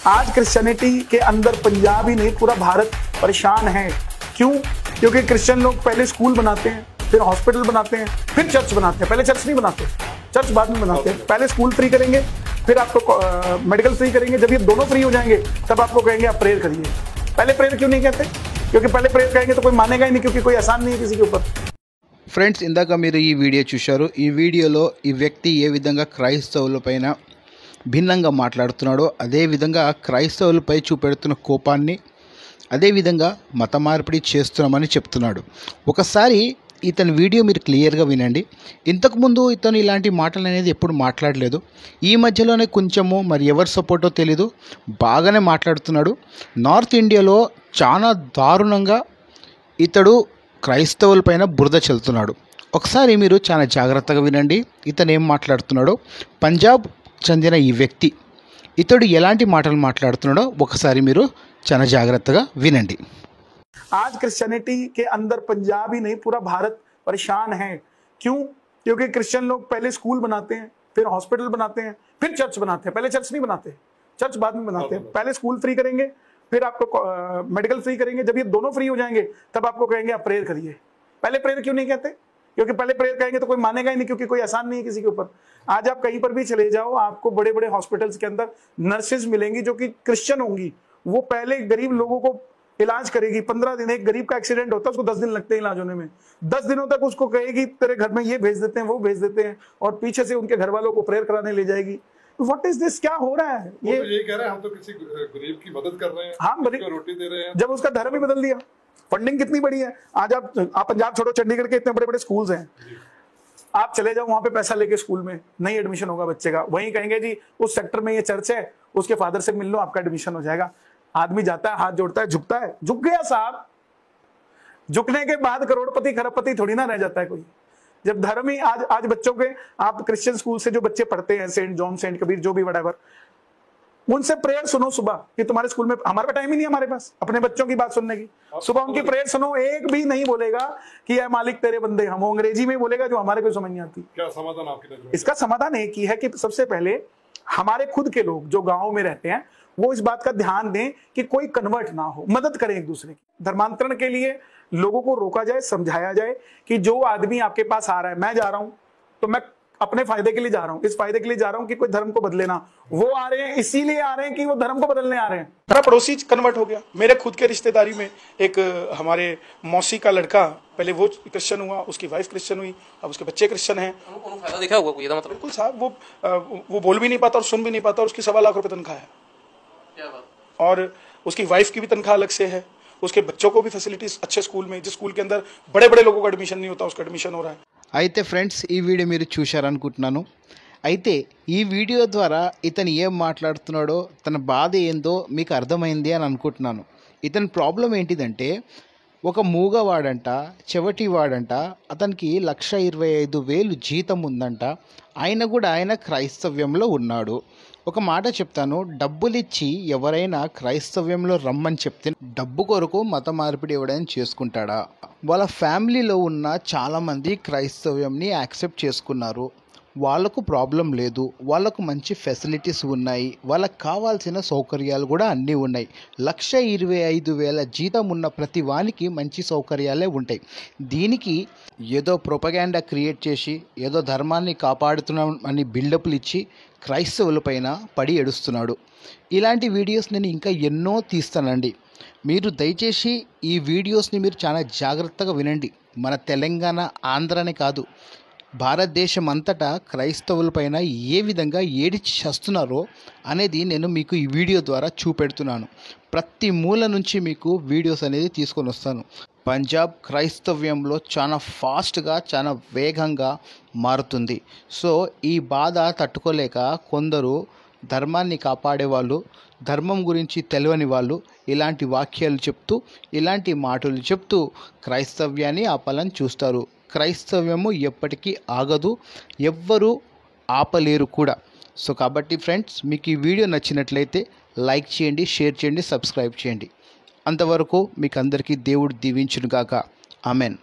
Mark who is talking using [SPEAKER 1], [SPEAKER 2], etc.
[SPEAKER 1] आज क्रिश्चियनिटी के अंदर पंजाब ही नहीं पूरा भारत परेशान है। क्यों? क्योंकि क्रिश्चियन लोग पहले स्कूल बनाते हैं, फिर हॉस्पिटल बनाते हैं, फिर चर्च बनाते हैं। पहले चर्च नहीं बनाते, चर्च बाद में बनाते हैं। पहले स्कूल फ्री करेंगे, फिर आपको मेडिकल फ्री करेंगे। जब ये दोनों फ्री हो जाएंगे तब आपको कहेंगे आप प्रेयर करिए। पहले प्रेयर क्यों नहीं कहते? क्योंकि पहले प्रेयर कहेंगे तो कोई मानेगा ही नहीं, क्योंकि कोई आसान नहीं है किसी के ऊपर।
[SPEAKER 2] ఫ్రెండ్స్, ఇందాక మీరు ఈ వీడియో చూశారు. ఈ వీడియోలో ఈ వ్యక్తి ఏ విధంగా క్రైస్తవులపైన భిన్నంగా మాట్లాడుతున్నాడో, అదేవిధంగా క్రైస్తవులపై చూపెడుతున్న కోపాన్ని, అదేవిధంగా మత మార్పిడి చేస్తున్నామని చెప్తున్నాడు. ఒకసారి ఇతని వీడియో మీరు క్లియర్గా వినండి. ఇంతకుముందు ఇతను ఇలాంటి మాటలు అనేది ఎప్పుడు మాట్లాడలేదు. ఈ మధ్యలోనే కొంచెము మరి ఎవరి సపోర్టో తెలీదు బాగానే మాట్లాడుతున్నాడు. నార్త్ ఇండియాలో చాలా దారుణంగా ఇతడు క్రైస్తవులపైన బురద చల్లుతున్నాడు. ఒకసారి మీరు చాలా జాగ్రత్తగా వినండి ఇతను ఏం మాట్లాడుతున్నాడో. పంజాబ్ చెందిన ఈ వ్యక్తి ఇతడు ఎలాంటి మాటలు మాట్లాడుతున్నాడో ఒకసారి మీరు చాలా జాగ్రత్తగా వినండి.
[SPEAKER 1] आज क्रिश्चियनिटी के अंदर पंजाब ही नहीं पूरा भारत परेशान है। क्यों? क्योंकि क्रिश्चियन लोग पहले स्कूल बनाते हैं, फिर हॉस्पिटल बनाते हैं, फिर चर्च बनाते हैं। पहले चर्च नहीं बनाते, चर्च बाद में बनाते हैं। पहले स्कूल फ्री करेंगे, फिर आपको मेडिकल फ्री करेंगे। जब ये दोनों फ्री हो जाएंगे तब आपको कहेंगे आप प्रेयर करिए। पहले प्रेयर क्यों नहीं कहते? क्योंकि पहले प्रेयर कहेंगे तो कोई मानेगा ही नहीं, क्योंकि कोई आसान नहीं है किसी के ऊपर। आज आप कहीं पर भी चले जाओ, आपको बड़े बड़े हॉस्पिटल्स के अंदर नर्सेज मिलेंगी जो कि क्रिश्चियन होंगी। वो पहले गरीब लोगों को इलाज करेगी। 15 दिन, एक गरीब का एक्सीडेंट होता है उसको 10 दिन लगते हैं इलाज होने में। 10 दिनों तक उसको कहेगी तेरे घर में ये भेज देते हैं, वो भेज देते हैं, और पीछे से उनके घर वालों को प्रेयर कराने ले जाएगी। What is this? क्या हो रहा है? ये
[SPEAKER 3] तो कह रहे हैं हम तो किसी गरीब की मदद कर रहे हैं,
[SPEAKER 1] हाँ,
[SPEAKER 3] रोटी दे रहे हैं।
[SPEAKER 1] जब उसका धर्म ही बदल दिया। फंडिंग कितनी बड़ी है। आज आप पंजाब छोड़ो, चंडीगढ़ के इतने बड़े बड़े स्कूल्स हैं, आप चले जाओ वहां पे पैसा लेके स्कूल में नहीं एडमिशन होगा बच्चे का। वहीं कहेंगे जी उस सेक्टर में ये चर्च है, उसके फादर से मिल लो, आपका एडमिशन हो जाएगा। आदमी जाता है, हाथ जोड़ता है, झुकता है, झुक गया साहब। झुकने के बाद करोड़पति खरबपति थोड़ी ना रह जाता है कोई। जब धर्म ही आज बच्चों के, आप क्रिश्चियन स्कूल से जो बच्चे पढ़ते हैं, सेंट जॉन, सेंट कबीर, जो भी व्हाटएवर, उनसे प्रेयर सुनो सुबह कि तुम्हारे स्कूल में, हमारे टाइम ही नहीं हमारे पास अपने बच्चों की बात सुनने की। सुबह उनकी प्रेयर सुनो, एक भी नहीं बोलेगा कि ऐ मालिक तेरे बंदे हम। अंग्रेजी में बोलेगा जो हमारे को समझ नहीं आती।
[SPEAKER 3] क्या समाधान आपकी नजर में?
[SPEAKER 1] इसका समाधान एक ही है कि सबसे पहले हमारे खुद के लोग जो गांव में रहते हैं वो इस बात का ध्यान दें कि कोई कन्वर्ट ना हो, मदद करें एक दूसरे की। धर्मांतरण के लिए लोगों को रोका जाए, समझाया जाए कि जो आदमी आपके पास आ रहा है, मैं जा रहा हूं तो मैं अपने फायदे के लिए जा रहा हूं, इस फायदे के लिए जा रहा हूं कि कोई धर्म को बदले ना। वो आ रहे हैं इसीलिए आ रहे हैं कि वो धर्म को बदलने आ रहे हैं। मेरा पड़ोसी कन्वर्ट हो गया। मेरे खुद के रिश्तेदारी में एक हमारे मौसी का लड़का, पहले वो क्रिश्चियन हुआ, उसकी वाइफ क्रिश्चियन हुई, अब उसके बच्चे क्रिश्चियन हैं।
[SPEAKER 4] फायदा देखा होगा कोई? मतलब
[SPEAKER 1] बिल्कुल साहब, वो बोल भी नहीं पाता और सुन भी नहीं पाता, और उसकी 1.25 लाख रुपए तनख्वाह है। और उसकी वाइफ की भी तनख्वाह अलग से है। उसके बच्चों को भी फैसिलिटीज अच्छे स्कूल में, जिस स्कूल के अंदर बड़े बड़े लोगों का एडमिशन नहीं होता उसका एडमिशन हो रहा है।
[SPEAKER 2] అయితే ఫ్రెండ్స్, ఈ వీడియో మీరు చూశారనుకుంటున్నాను. అయితే ఈ వీడియో ద్వారా ఇతను ఏం మాట్లాడుతున్నాడో, తన బాధ ఏందో మీకు అర్థమైంది అని అనుకుంటున్నాను. ఇతని ప్రాబ్లం ఏంటిదంటే, ఒక మూగవాడంట, చెవటివాడంట, అతనికి 1,25,000 జీతం ఉందంట. ఆయన క్రైస్తవ్యంలో ఉన్నాడు. ఒక మాట చెప్తాను, డబ్బులిచ్చి ఎవరైనా క్రైస్తవ్యంలో రమ్మని చెప్తే డబ్బు కొరకు మత మార్పిడి ఎవడైనా చేసుకుంటాడా? వాళ్ళ ఫ్యామిలీలో ఉన్న చాలామంది క్రైస్తవ్యంని యాక్సెప్ట్ చేసుకున్నారు. వాళ్ళకు ప్రాబ్లం లేదు, వాళ్ళకు మంచి ఫెసిలిటీస్ ఉన్నాయి, వాళ్ళకు కావాల్సిన సౌకర్యాలు కూడా అన్నీ ఉన్నాయి. 1,25,000 జీతం ఉన్న ప్రతి వానికి మంచి సౌకర్యాలే ఉంటాయి. దీనికి ఏదో ప్రొపగాండా క్రియేట్ చేసి ఏదో ధర్మాన్ని కాపాడుతున్నాం అని బిల్డప్లు ఇచ్చి క్రైస్తవులపైన పడి ఏడుస్తున్నాడు. ఇలాంటి వీడియోస్ నేను ఇంకా ఎన్నో తీస్తానండి. మీరు దయచేసి ఈ వీడియోస్ని మీరు చాలా జాగ్రత్తగా వినండి. మన తెలంగాణ, ఆంధ్రానే కాదు, భారతదేశం అంతటా క్రైస్తవులపైన ఏ విధంగా ఏడిచి చేస్తున్నారో అనేది నేను మీకు ఈ వీడియో ద్వారా చూపెడుతున్నాను. ప్రతి మూల నుంచి మీకు వీడియోస్ అనేది తీసుకొని వస్తాను. పంజాబ్ క్రైస్తవ్యంలో చాలా ఫాస్ట్గా, చాలా వేగంగా మారుతుంది. సో ఈ బాధ తట్టుకోలేక కొందరు ధర్మాన్ని కాపాడేవాళ్ళు, ధర్మం గురించి తెలియని వాళ్ళు ఇలాంటి వాక్యాలు చెప్తూ, ఇలాంటి మాటలు చెప్తూ క్రైస్తవ్యాన్ని ఆపాలని చూస్తారు. క్రైస్తవ్యము ఎప్పటికీ ఆగదు, ఎవ్వరూ ఆపలేరు కూడా. సో కాబట్టి ఫ్రెండ్స్, మీకు ఈ వీడియో నచ్చినట్లయితే లైక్ చేయండి, షేర్ చేయండి, సబ్స్క్రైబ్ చేయండి. అంతవరకు మీకు అందరికీ దేవుడు దీవించును గాక. ఆమెన్.